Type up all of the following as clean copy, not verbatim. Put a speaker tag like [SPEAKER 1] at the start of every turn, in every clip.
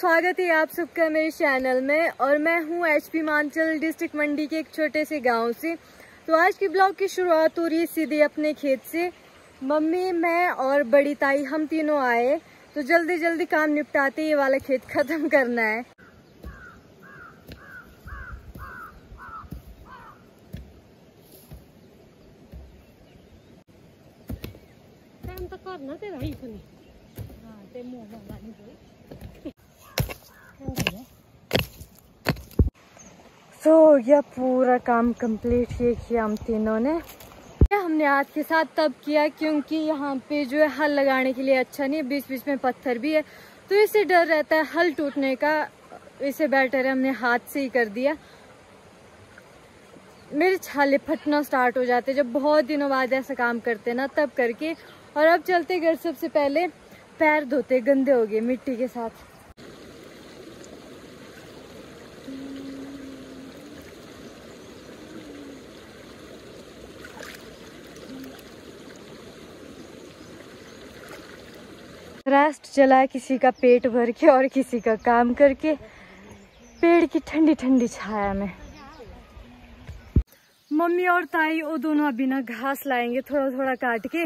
[SPEAKER 1] स्वागत है आप सबका मेरे चैनल में। और मैं हूँ HP मांचल डिस्ट्रिक्ट मंडी के एक छोटे से गांव से। तो आज की ब्लॉग की शुरुआत हो रही है सीधे अपने खेत से। मम्मी, मैं और बड़ी ताई हम तीनों आए तो जल्दी जल्दी काम निपटाते ये वाला खेत खत्म करना है। तो यह पूरा काम कंप्लीट किया हम तीनों ने। हमने हाथ के साथ तब किया क्योंकि यहाँ पे जो है हल लगाने के लिए अच्छा नहीं है, बीच बीच में पत्थर भी है तो इससे डर रहता है हल टूटने का। इससे बेटर है हमने हाथ से ही कर दिया। मेरे छाले फटना स्टार्ट हो जाते जब बहुत दिनों बाद ऐसा काम करते ना तब करके। और अब चलते घर, सबसे पहले पैर धोते, गंदे हो गए मिट्टी के साथ। रेस्ट चला है किसी का पेट भर के और किसी का काम करके पेड़ की ठंडी ठंडी छाया में। मम्मी और ताई वो दोनों अभी ना घास लाएंगे थोड़ा थोड़ा काट के।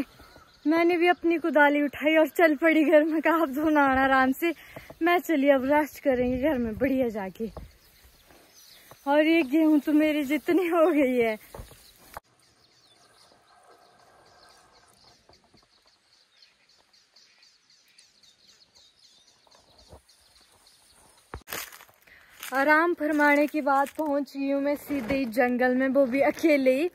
[SPEAKER 1] मैंने भी अपनी कुदाली उठाई और चल पड़ी घर में। कहा आप धोना आना आराम से, मैं चली अब रेस्ट करेंगे घर में बढ़िया जाके। और ये गेहूं तो मेरी जितनी हो गई है। आराम फरमाने के बाद पहुंच गई हूँ मैं सीधे जंगल में, वो भी अकेले ही।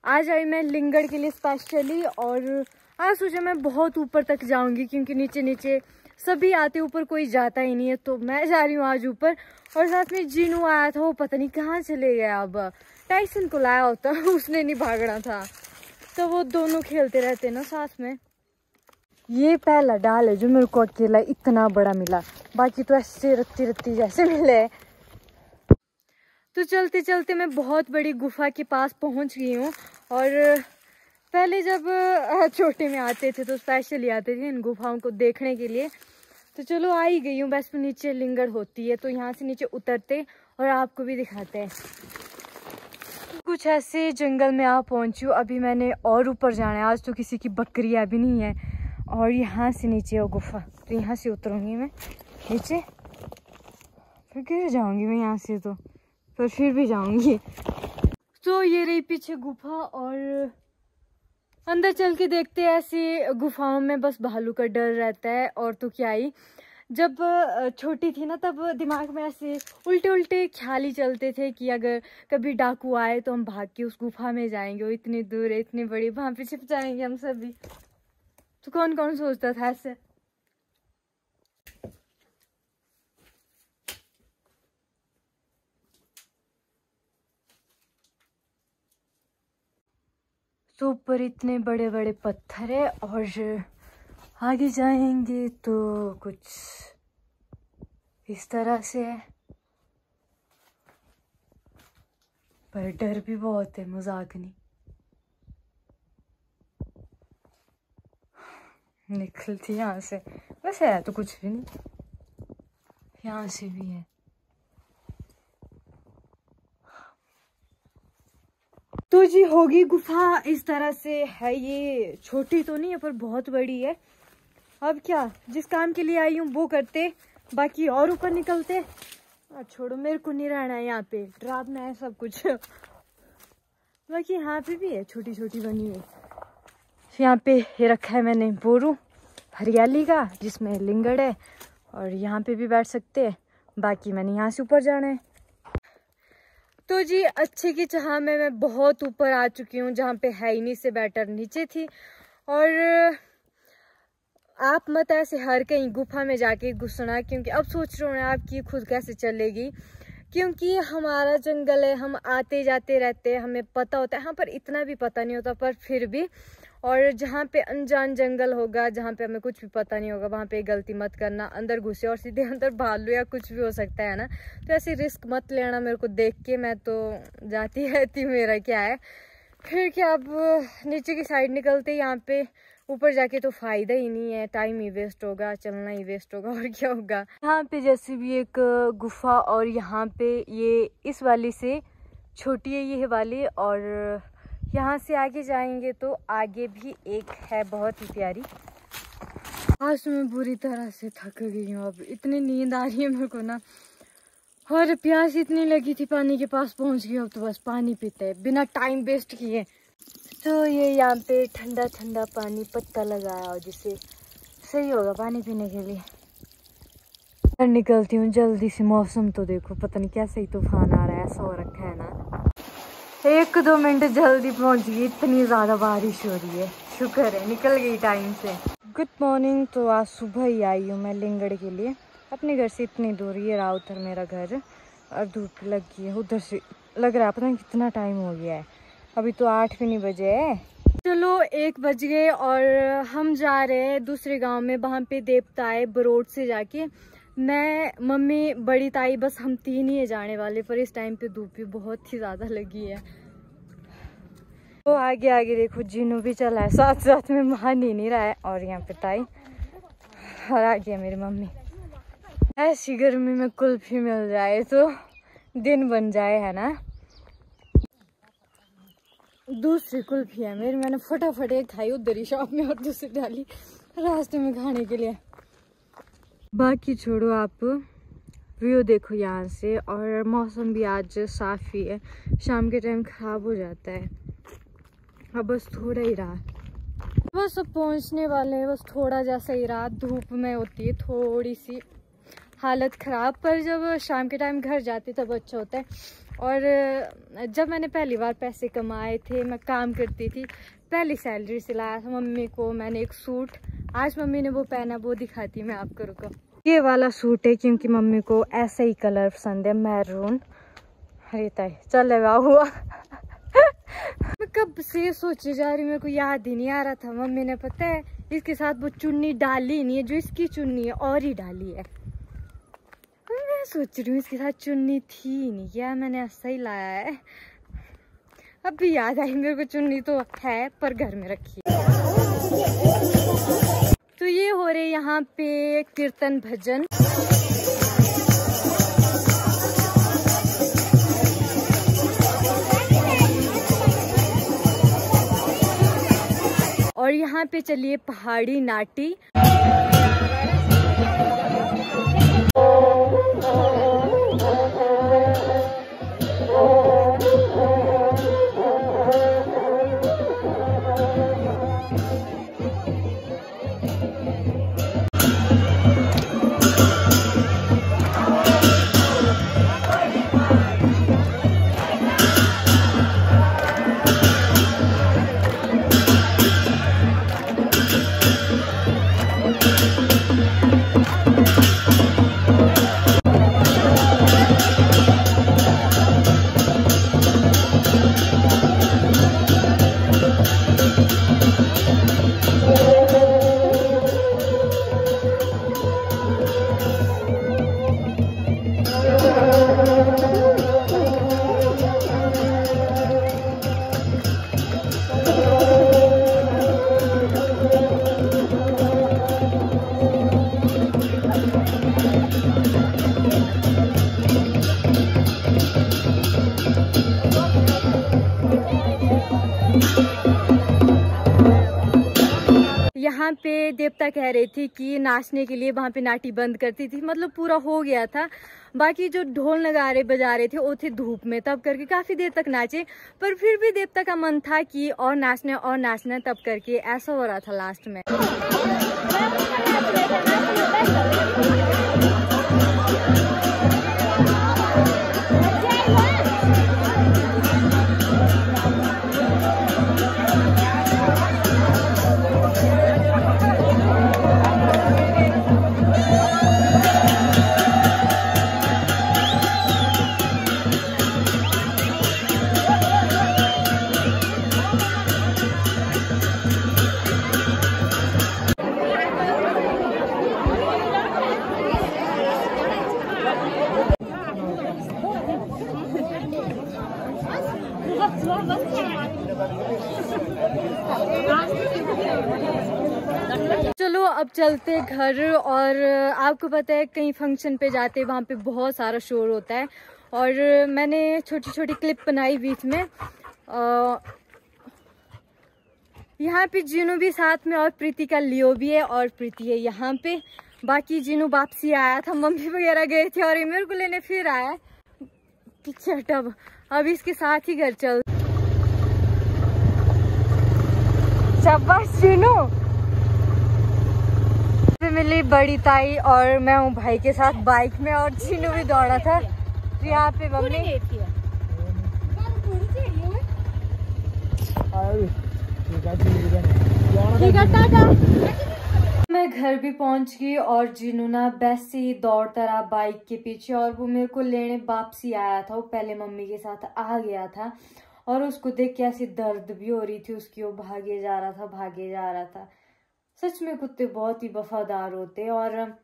[SPEAKER 1] आज आई मैं लिंगड़ के लिए स्पेशली। और आज सोचा मैं बहुत ऊपर तक जाऊंगी क्योंकि नीचे नीचे सभी आते, ऊपर कोई जाता ही नहीं है। तो मैं जा रही हूँ आज ऊपर। और साथ में जीनू आया था, वो पता नहीं कहाँ चले गया। अब टाइसन को लाया होता उसने नहीं भागना था। तो वो दोनों खेलते रहते ना साथ में। ये पहला डाल है जो मेरे को अकेला इतना बड़ा मिला, बाकी तो ऐसे रत्ती रत्ती जैसे मिले। तो चलते चलते मैं बहुत बड़ी गुफा के पास पहुंच गई हूँ। और पहले जब छोटे में आते थे तो स्पेशली आते थे इन गुफाओं को देखने के लिए। तो चलो आ ही गई हूँ। बस नीचे लिंगड़ होती है तो यहाँ से नीचे उतरते और आपको भी दिखाते हैं। कुछ ऐसे जंगल में आ पहुंची हूँ। अभी मैंने और ऊपर जाना है। आज तो किसी की बकरियाँ भी नहीं है। और यहाँ से नीचे वो गुफा, तो यहाँ से उतरूंगी मैं नीचे, फिर गिर जाऊंगी मैं यहाँ से तो, पर फिर भी जाऊंगी। तो ये रही पीछे गुफा। और अंदर चल के देखते हैं। ऐसी गुफाओं में बस भालू का डर रहता है और तो क्या ही। जब छोटी थी ना तब दिमाग में ऐसे उल्टे उल्टे ख्याल ही चलते थे कि अगर कभी डाकू आए तो हम भाग के उस गुफा में जाएंगे। वो इतनी दूर है, इतनी बड़ी, वहां पे छिप जाएंगे हम सभी। तो कौन कौन सोचता था ऐसे। तो ऊपर इतने बड़े बड़े पत्थर है और आगे जाएंगे तो कुछ इस तरह से है। पर डर भी बहुत है, मजाक नहीं। निकलती यहाँ से, वैसे है तो कुछ भी नहीं। यहाँ से भी है। तो जी होगी गुफा इस तरह से है। ये छोटी तो नहीं है पर बहुत बड़ी है। अब क्या, जिस काम के लिए आई हूँ वो करते, बाकी और ऊपर निकलते। छोड़ो, मेरे को नहीं रहना है यहाँ पे, डरावना है सब कुछ। बाकी यहाँ पे भी है छोटी छोटी बनी हुई। यहाँ पे ये रखा है मैंने बोरू हरियाली का जिसमें लिंगड़ है। और यहाँ पे भी बैठ सकते हैं। बाकी मैंने यहाँ से ऊपर जाना है। तो जी अच्छे की चाह में मैं बहुत ऊपर आ चुकी हूँ, जहाँ पे है ही नहीं, से बेटर नीचे थी। और आप मत ऐसे हर कहीं गुफा में जाके घुसना, क्योंकि अब सोच रहे हो आपकी खुद कैसे चलेगी। क्योंकि हमारा जंगल है, हम आते जाते रहते हैं, हमें पता होता है। यहाँ पर इतना भी पता नहीं होता पर फिर भी। और जहाँ पे अनजान जंगल होगा, जहाँ पे हमें कुछ भी पता नहीं होगा, वहाँ पे गलती मत करना, अंदर घुसे और सीधे अंदर भालू या कुछ भी हो सकता है ना। तो ऐसे रिस्क मत लेना। मेरे को देख के मैं तो जाती रहती, मेरा क्या है। फिर क्या, अब नीचे की साइड निकलते यहाँ पे ऊपर जाके तो फायदा ही नहीं है, टाइम ही वेस्ट होगा, चलना ही वेस्ट होगा और क्या होगा। यहाँ पे जैसे भी एक गुफा, और यहाँ पे ये इस वाली से छोटी है ये वाली, और यहाँ से आगे जाएंगे तो आगे भी एक है बहुत ही प्यारी। आज मैं बुरी तरह से थक गई हूँ, अब इतनी नींद आ रही है मेरे को ना, और प्यास इतनी लगी थी, पानी के पास पहुँच गई। अब तो बस पानी पीते हैं बिना टाइम वेस्ट किए। तो ये यहाँ पे ठंडा ठंडा पानी पत्ता लगाया और जिससे सही होगा पानी पीने के लिए। निकलती हूँ जल्दी से, मौसम तो देखो पता नहीं कैसे ही तूफान आ रहा है, ऐसा हो रखा है ना। 1-2 मिनट जल्दी पहुँच गई, इतनी ज़्यादा बारिश हो रही है, शुक्र है निकल गई टाइम से। Good morning. तो आज सुबह ही आई हूँ मैं लिंगड़ के लिए, अपने घर से इतनी दूर, ये रहा उधर मेरा घर, और धूप लगी है उधर से, लग रहा है पता नहीं कितना टाइम हो गया है, अभी तो 8 भी नहीं बजे है। चलो 1 बज गए और हम जा रहे हैं दूसरे गांव में, वहाँ पे देवता है बरोड से जाके। मैं, मम्मी, बड़ी ताई, बस हम 3 ही है जाने वाले, पर इस टाइम पे धूप भी बहुत ही ज़्यादा लगी है। तो आगे आगे देखो जिनू भी चला है, साथ साथ में मान ही नहीं रहा है, और यहाँ पे ताई, और आ गया मेरी मम्मी। ऐसी गर्मी में कुल्फी मिल जाए तो दिन बन जाए, है ना। दूसरी कुल्फी है मेरी, मैंने फटाफट एक खाई उधर ही शॉप में, और दूसरी डाली रास्ते में खाने के लिए। बाकी छोड़ो, आप व्यू देखो यहाँ से, और मौसम भी आज साफ ही है, शाम के टाइम खराब हो जाता है। अब बस थोड़ा ही रहा, बस अब पहुँचने वाले हैं, बस थोड़ा जैसा ही रहा। धूप में होती है थोड़ी सी हालत ख़राब, पर जब शाम के टाइम घर जाते तब अच्छा होता है। और जब मैंने पहली बार पैसे कमाए थे, मैं काम करती थी, पहली सैलरी से लाया था मम्मी को मैंने एक सूट, आज मम्मी ने वो पहना, वो दिखाती मैं आपको, रुको। ये वाला सूट है क्योंकि मम्मी को ऐसा ही कलर पसंद है, मैरून। अरे ताई चल हुआ मैं कब से सोची जा रही, मेरे को याद ही नहीं आ रहा था। मम्मी ने पता है इसके साथ वो चुन्नी डाली नहीं है, जो इसकी चुन्नी है और ही डाली है। मैं सोच रही हूँ इसके साथ चुन्नी थी नहीं क्या, मैंने ऐसा ही लाया है। अब भी याद आई मेरे को, चुन्नी तो है पर घर में रखी है। तो ये हो रहे यहाँ पे कीर्तन भजन। और यहाँ पे चलिए पहाड़ी नाटी। यहाँ पे देवता कह रही थी कि नाचने के लिए वहाँ पे नाटी बंद करती थी, मतलब पूरा हो गया था, बाकी जो ढोल नगारे बजा रहे थे वो थे धूप में, तब करके काफी देर तक नाचे। पर फिर भी देवता का मन था कि और नाचना, तब करके ऐसा हो रहा था लास्ट में। चलो अब चलते घर। और आपको पता है कहीं फंक्शन पे जाते वहाँ पे बहुत सारा शोर होता है, और मैंने छोटी छोटी क्लिप बनाई बीच में। यहाँ पे जीनू भी साथ में, और प्रीति का लियो भी है, और प्रीति है यहाँ पे। बाकी जीनू वापसी आया था, मम्मी वगैरह गए थे, और ये मेरे को लेने फिर आया। चट अब इसके साथ ही घर चल। शाबाश जीनू। मिली बड़ी ताई और मैं हूँ भाई के साथ बाइक में, और जीनू भी दौड़ा था। यहाँ पे मम्मी मैं घर भी पहुंच गई, और जीनू ना बेस्ट से ही दौड़ता रहा बाइक के पीछे, और वो मेरे को लेने वापसी आया था। वो पहले मम्मी के साथ आ गया था, और उसको देख के ऐसी दर्द भी हो रही थी उसकी। वो भागे जा रहा था। सच में कुत्ते बहुत ही वफादार होते हैं। और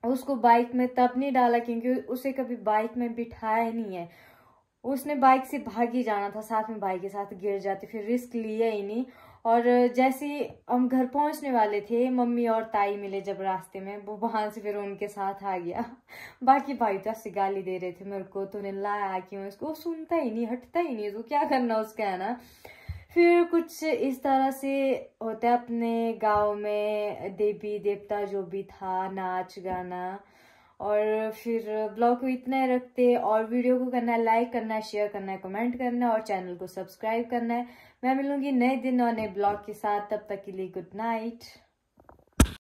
[SPEAKER 1] उसको बाइक में तब नहीं डाला क्योंकि उसे कभी बाइक में बिठाया नहीं है। उसने बाइक से भाग ही जाना था, साथ में भाई के साथ गिर जाते, फिर रिस्क लिया ही नहीं। और जैसे ही हम घर पहुंचने वाले थे, मम्मी और ताई मिले जब रास्ते में, वो वहां से फिर उनके साथ आ गया। बाकी भाई तो ऐसे गाली दे रहे थे मेरे को, तूने लाया क्यों इसको, वो सुनता ही नहीं, हटता ही नहीं, तो क्या करना उसका, है ना। फिर कुछ इस तरह से होता है अपने गांव में, देवी देवता जो भी था, नाच गाना। और फिर ब्लॉग को इतना ही रखते, और वीडियो को करना है लाइक, करना है शेयर, करना है कमेंट करना है, और चैनल को सब्सक्राइब करना है। मैं मिलूंगी नए दिन और नए ब्लॉग के साथ, तब तक के लिए गुड नाइट।